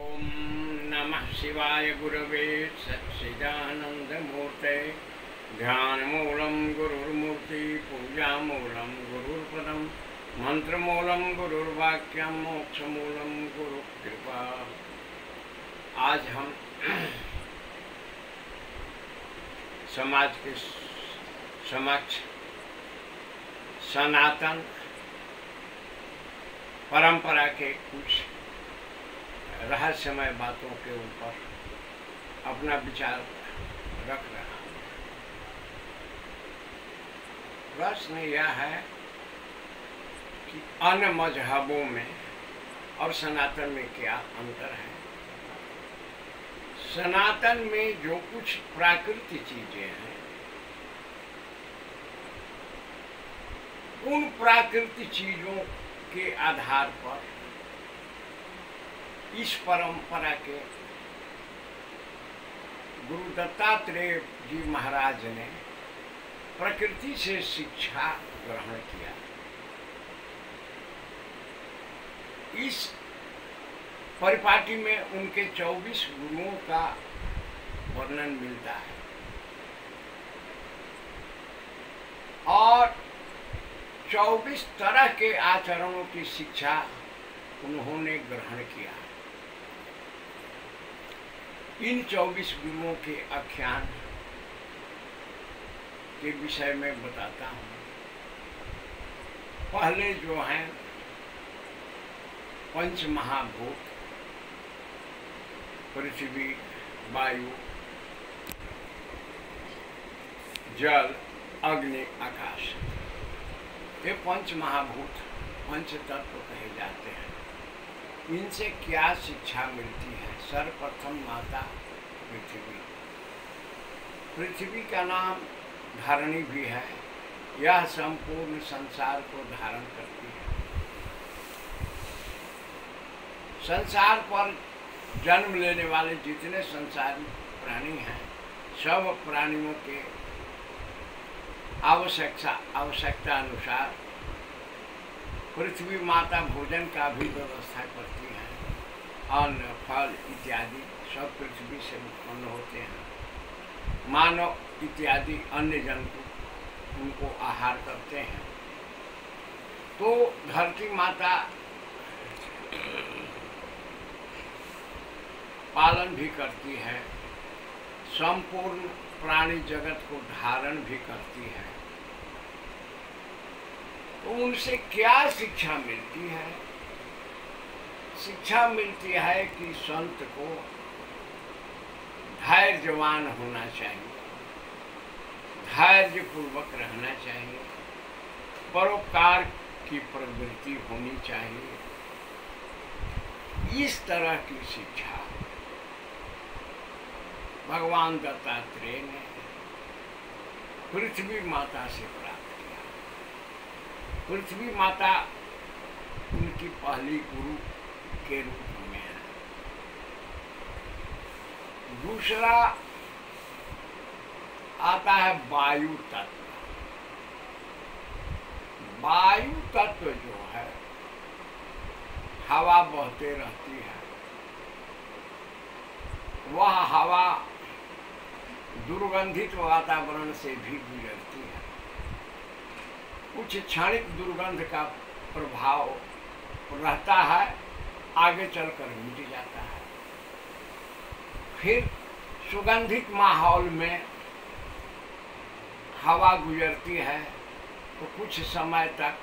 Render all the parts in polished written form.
ओम नमः शिवाय गुरवे सच्चिदानंदमूर्ते ध्यानमूलं गुरुर्मूर्ति पूजामूलं गुरुर्पदं मंत्रमूलं गुरुर्वाक्यं मोक्षमूलं गुरुकृपा। आज हम समाज के समक्ष सनातन परंपरा के कुछ रहस्यमय बातों के ऊपर अपना विचार रख रहा हूँ। प्रश्न यह है कि अन्य मजहबों में और सनातन में क्या अंतर है। सनातन में जो कुछ प्राकृतिक चीजें हैं, उन प्राकृतिक चीजों के आधार पर इस परंपरा के गुरु दत्तात्रेय जी महाराज ने प्रकृति से शिक्षा ग्रहण किया। इस परिपाटी में उनके 24 गुरुओं का वर्णन मिलता है और 24 तरह के आचरणों की शिक्षा उन्होंने ग्रहण किया। इन 24 गुरुओं के आख्यान के विषय में बताता हूँ। पहले जो हैं पंच महाभूत, पृथ्वी, वायु, जल, अग्नि, आकाश, ये पंच महाभूत पंच तत्व कहे जाते हैं। इनसे क्या शिक्षा मिलती है। सर्वप्रथम माता पृथ्वी। पृथ्वी का नाम धारणी भी है। यह संपूर्ण संसार को धारण करती है। संसार पर जन्म लेने वाले जितने संसारी प्राणी हैं, सब प्राणियों के आवश्यकता अनुसार पृथ्वी माता भोजन का भी व्यवस्था करती है। अन्न, फल इत्यादि सब पृथ्वी से उत्पन्न होते हैं। मानव इत्यादि अन्य जंतु उनको आहार करते हैं। तो धरती माता पालन भी करती है, संपूर्ण प्राणी जगत को धारण भी करती है। तो उनसे क्या शिक्षा मिलती है। शिक्षा मिलती है कि संत को धैर्यवान होना चाहिए, धैर्यपूर्वक रहना चाहिए, परोपकार की प्रवृत्ति होनी चाहिए। इस तरह की शिक्षा भगवान दत्तात्रेय ने पृथ्वी माता से प्राप्त किया। पृथ्वी माता उनकी पहली गुरु के रूप में है। दूसरा आता है वायु तत्व। वायु तत्व जो है, हवा बहते रहती है। वह हवा दुर्गंधित वातावरण से भी गुजरती है। कुछ क्षणिक दुर्गंध का प्रभाव रहता है, आगे चलकर मिट जाता है। फिर सुगंधित माहौल में हवा गुजरती है तो कुछ समय तक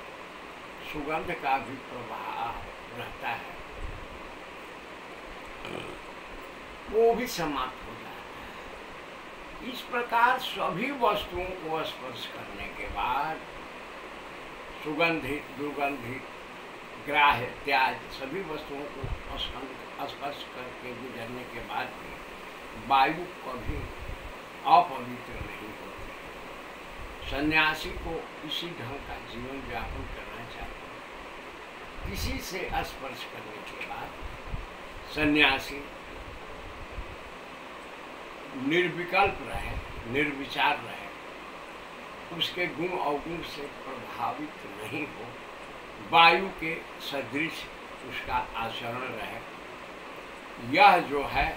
सुगंध का भी प्रभाव रहता है, वो भी समाप्त हो जाता है। इस प्रकार सभी वस्तुओं को स्पर्श करने के बाद सुगंधित, दुर्गंधित, ग्राह्य, त्याज सभी वस्तुओं को स्पर्श करके गुजरने के बाद भी वायु कभी अपवित्र नहीं होती। सन्यासी को इसी ढंग का जीवन यापन करना चाहिए। किसी से स्पर्श करने के बाद सन्यासी निर्विकल्प रहे, निर्विचार रहे, उसके गुण अवगुण से प्रभावित नहीं हो, वायु के सदृश उसका आचरण रहे, यह जो है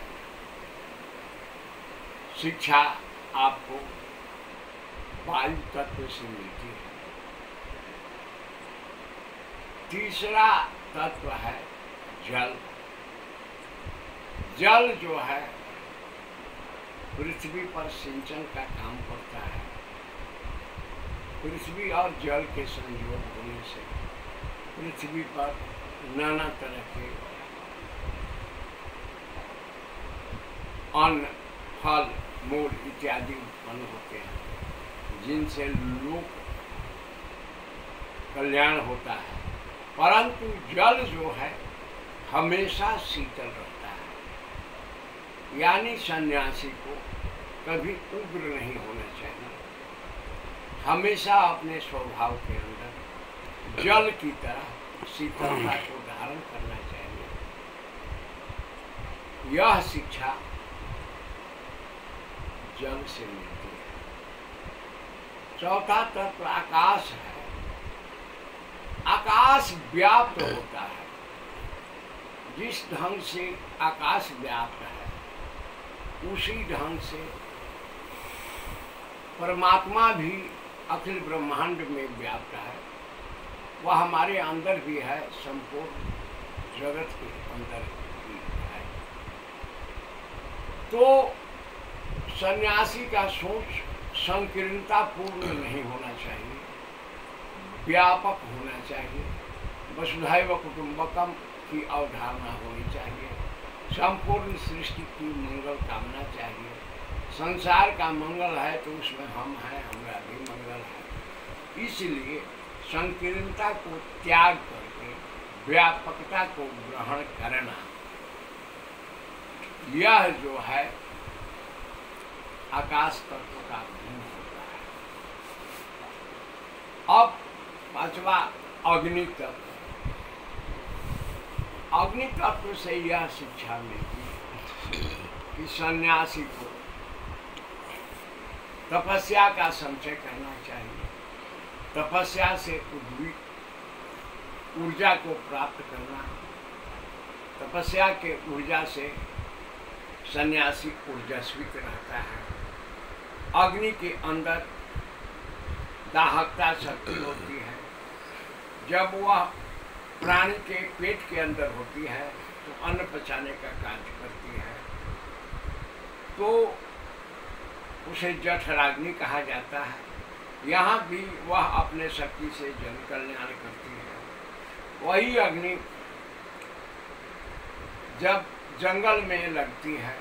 शिक्षा आपको वायु तत्व से मिलती है। तीसरा तत्व है जल। जल जो है पृथ्वी पर सिंचन का काम करता है। पृथ्वी और जल के संयोग होने से पृथ्वी पर नाना तरह के अन्न, फल, मूल इत्यादि उत्पन्न होते हैं, जिनसे लोक कल्याण होता है। परंतु जल जो है हमेशा शीतल रहता है, यानी सन्यासी को कभी उग्र नहीं होना चाहिए। हमेशा अपने स्वभाव के अंदर जल की तरह शीतलता को धारण करना चाहिए। यह शिक्षा जल से मिलती है। चौथा तत्व आकाश है। आकाश व्याप्त होता है। जिस ढंग से आकाश व्याप्त है उसी ढंग से परमात्मा भी अखिल ब्रह्मांड में व्याप्त है। वह हमारे अंदर भी है, संपूर्ण जगत के अंदर भी है। तो सन्यासी का सोच संकीर्णता पूर्ण नहीं होना चाहिए, व्यापक होना चाहिए। वसुधैव कुटुंबकम की अवधारणा होनी चाहिए। संपूर्ण सृष्टि की मंगल कामना चाहिए। संसार का मंगल है तो उसमें हम हैं, हमारा भी मंगल है। इसलिए संकीर्णता को त्याग करके व्यापकता को ग्रहण करना, यह जो है आकाश तत्व का गुण होता है। अब पांचवा अग्नि तत्व। अग्नि तत्व से यह शिक्षा मिलती है कि सन्यासी को तपस्या का संचय करना चाहिए। तपस्या से ऊर्जा को प्राप्त करना। तपस्या के ऊर्जा से सन्यासी ऊर्जास्वित रहता है। अग्नि के अंदर दाहकता शक्ति होती है। जब वह प्राणी के पेट के अंदर होती है तो अन्न पचाने का कार्य करती है, तो उसे जठराग्नि कहा जाता है। यहाँ भी वह अपने शक्ति से जन कल्याण करती है। वही अग्नि जब जंगल में लगती है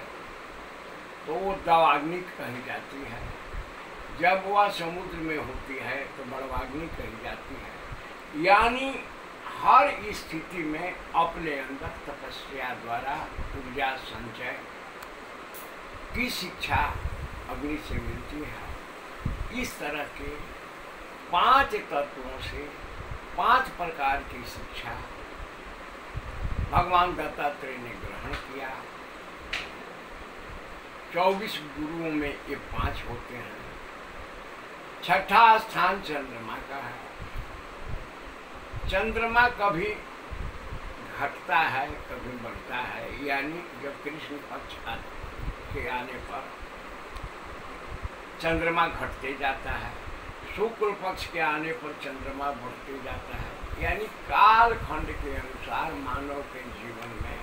तो वो दवाग्नि कही जाती है। जब वह समुद्र में होती है तो बड़वाग्नि कही जाती है। यानी हर स्थिति में अपने अंदर तपस्या द्वारा ऊर्जा संचय की शिक्षा अग्नि से मिलती है। इस तरह के 5 तत्वों से 5 प्रकार की शिक्षा भगवान दत्तात्रेय ने ग्रहण किया। 24 गुरुओं में ये 5 होते हैं। छठा स्थान चंद्रमा का है। चंद्रमा कभी घटता है कभी बढ़ता है, यानी जब कृष्ण पक्ष के आने पर चंद्रमा घटते जाता है, शुक्ल पक्ष के आने पर चंद्रमा बढ़ते जाता है। यानी काल खंड के अनुसार मानव के जीवन में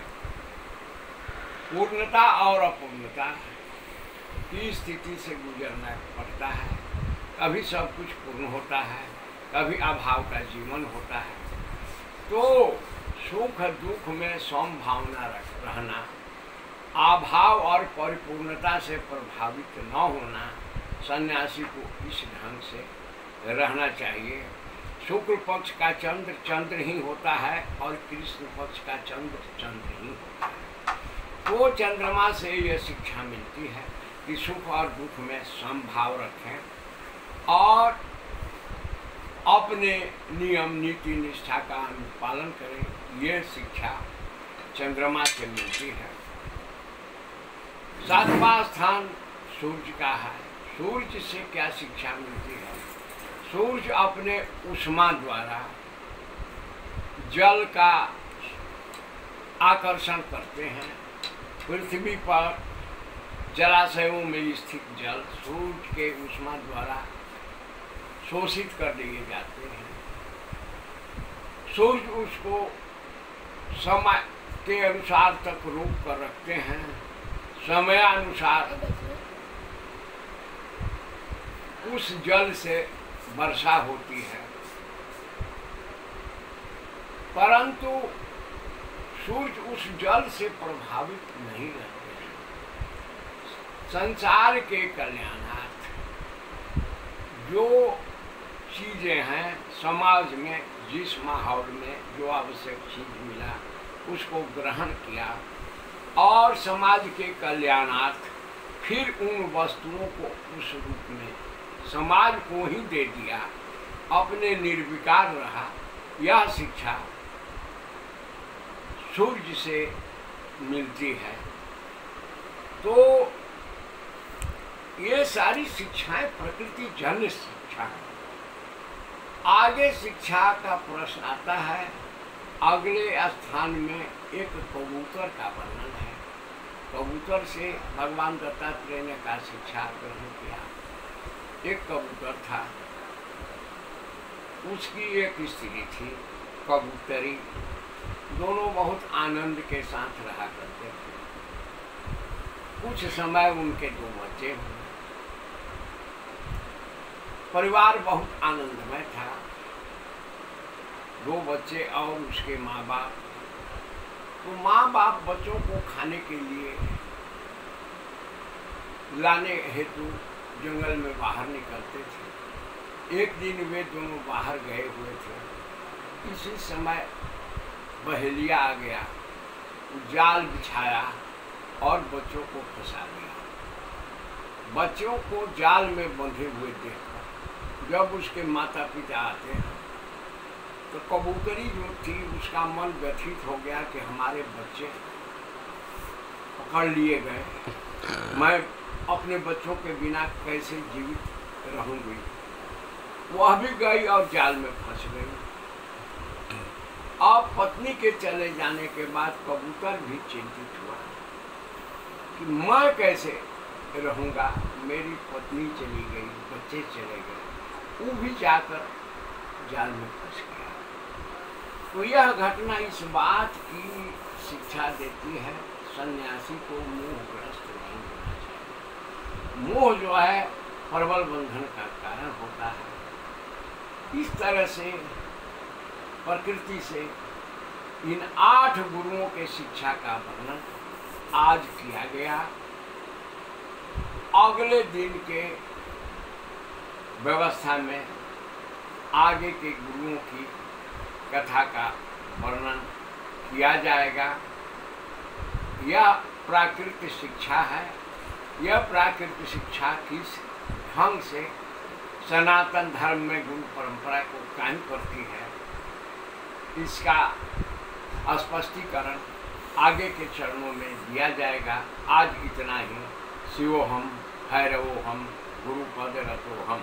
पूर्णता और अपूर्णता की स्थिति से गुजरना पड़ता है। कभी सब कुछ पूर्ण होता है, कभी अभाव का जीवन होता है। तो सुख दुख में समभावना रहना, अभाव और परिपूर्णता से प्रभावित न होना, सन्यासी को इस ढंग से रहना चाहिए। शुक्ल पक्ष का चंद्र चंद्र ही होता है और कृष्ण पक्ष का चंद्र चंद्र ही होता है। तो चंद्रमा से यह शिक्षा मिलती है कि सुख और दुख में समभाव रखें और अपने नियम नीति निष्ठा का अनुपालन करें। यह शिक्षा चंद्रमा से मिलती है। 7वां स्थान सूर्य का है। सूर्य से क्या शिक्षा मिलती है? सूर्य अपने ऊष्मा द्वारा जल का आकर्षण करते हैं पृथ्वी पर जलाशयों में स्थित जल सूर्य के ऊष्मा द्वारा शोषित कर दिए जाते हैं। सूर्य उसको समय के अनुसार तक रोक कर रखते हैं, समयानुसार उस जल से वर्षा होती है, परंतु सूर्य उस जल से प्रभावित नहीं रहते हैं। संसार के कल्याणार्थ जो चीजें हैं, समाज में जिस माहौल में जो आवश्यक चीज मिला उसको ग्रहण किया और समाज के कल्याणार्थ फिर उन वस्तुओं को उस रूप में समाज को ही दे दिया, अपने निर्विकार रहा। यह शिक्षा सूर्य से मिलती है। तो ये सारी शिक्षाएं प्रकृति जन्य शिक्षा है। आगे शिक्षा का प्रश्न आता है। अगले स्थान में एक कबूतर का वर्णन है। कबूतर से भगवान दत्तात्रेय ने का शिक्षा ग्रहण किया। एक कबूतर था, उसकी एक स्त्री थी कबूतरी, दोनों बहुत आनंद के साथ रहा करते थे। कुछ समय उनके 2 बच्चे हुए। परिवार बहुत आनंदमय था, 2 बच्चे और उसके माँ बाप। तो माँ बाप बच्चों को खाने के लिए लाने हेतु जंगल में बाहर निकलते थे। एक दिन वे दोनों बाहर गए हुए थे। इसी समय बहेलिया आ गया, जाल बिछाया और बच्चों को फंसा दिया। बच्चों को जाल में बंधे हुए देखकर जब उसके माता पिता आते हैं तो कबूतरी जो थी उसका मन व्यथित हो गया कि हमारे बच्चे पकड़ लिए गए, मैं अपने बच्चों के बिना कैसे जीवित रहूंगी। वह भी गई और जाल में फंस गई। अब पत्नी के चले जाने के बाद कबूतर भी चिंतित हुआ कि मैं कैसे रहूंगा, मेरी पत्नी चली गई, बच्चे चले गए, वो भी जाकर जाल में फंस गया। तो यह घटना इस बात की शिक्षा देती है, सन्यासी को मोहग्रस्त नहीं होना चाहिए। मोह जो है प्रबल बंधन का कारण होता है। इस तरह से प्रकृति से इन 8 गुरुओं के शिक्षा का वर्णन आज किया गया। अगले दिन के व्यवस्था में आगे के गुरुओं की कथा का वर्णन किया जाएगा। यह प्राकृतिक शिक्षा है। यह प्राकृतिक शिक्षा किस ढंग से सनातन धर्म में गुरु परंपरा को कायम करती है, इसका स्पष्टीकरण आगे के चरणों में दिया जाएगा। आज इतना ही। शिवोहम, भैरवोहम, गुरुपद रतोहम।